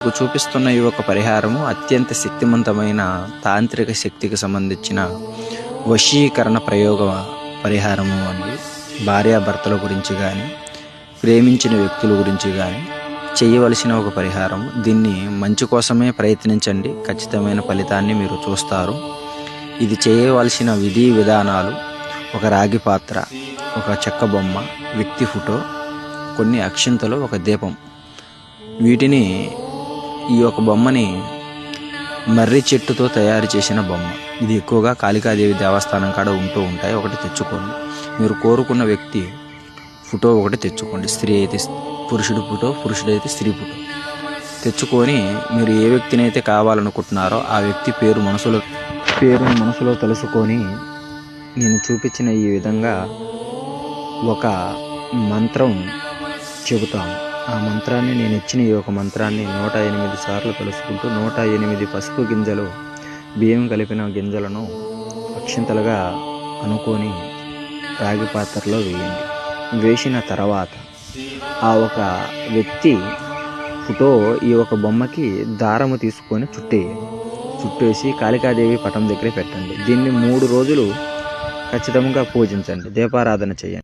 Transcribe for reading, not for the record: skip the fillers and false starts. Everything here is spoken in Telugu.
మీకు చూపిస్తున్న ఈ ఒక పరిహారము అత్యంత శక్తివంతమైన తాంత్రిక శక్తికి సంబంధించిన వశీకరణ ప్రయోగ పరిహారము అండి. భార్యాభర్తల గురించి కానీ, ప్రేమించిన వ్యక్తుల గురించి కానీ చేయవలసిన ఒక పరిహారం. దీన్ని మంచి కోసమే ప్రయత్నించండి, ఖచ్చితమైన ఫలితాన్ని మీరు చూస్తారు. ఇది చేయవలసిన విధి విధానాలు: ఒక రాగి పాత్ర, ఒక చెక్క బొమ్మ, వ్యక్తి ఫోటో, కొన్ని అక్షింతలు, ఒక దీపం. వీటిని ఈ యొక్క బొమ్మని మర్రి చెట్టుతో తయారు చేసిన బొమ్మ. ఇది ఎక్కువగా కాళికాదేవి దేవస్థానం కాడ ఉంటూ ఉంటాయి. ఒకటి తెచ్చుకోండి. మీరు కోరుకున్న వ్యక్తి ఫోటో ఒకటి తెచ్చుకోండి. స్త్రీ అయితే పురుషుడి ఫోటో, పురుషుడైతే స్త్రీ ఫోటో తెచ్చుకొని మీరు ఏ వ్యక్తిని అయితే కావాలనుకుంటున్నారో ఆ వ్యక్తి పేరును మనసులో తలుసుకొని నేను చూపించిన ఈ విధంగా ఒక మంత్రం చెబుతాను. ఆ మంత్రాన్ని, నేను ఇచ్చిన ఈ ఒక మంత్రాన్ని 108 సార్లు తలుసుకుంటూ 108 పసుపు గింజలు, బియ్యం కలిపిన గింజలను అక్షింతలుగా అనుకొని రాగి పాత్రలో వేయండి. వేసిన తర్వాత ఆ ఒక వ్యక్తి ఫోటో ఈ ఒక బొమ్మకి దారము తీసుకొని చుట్టేసి కాళికాదేవి పటం దగ్గర పెట్టండి. దీన్ని 3 రోజులు ఖచ్చితంగా పూజించండి, దీపారాధన చేయండి.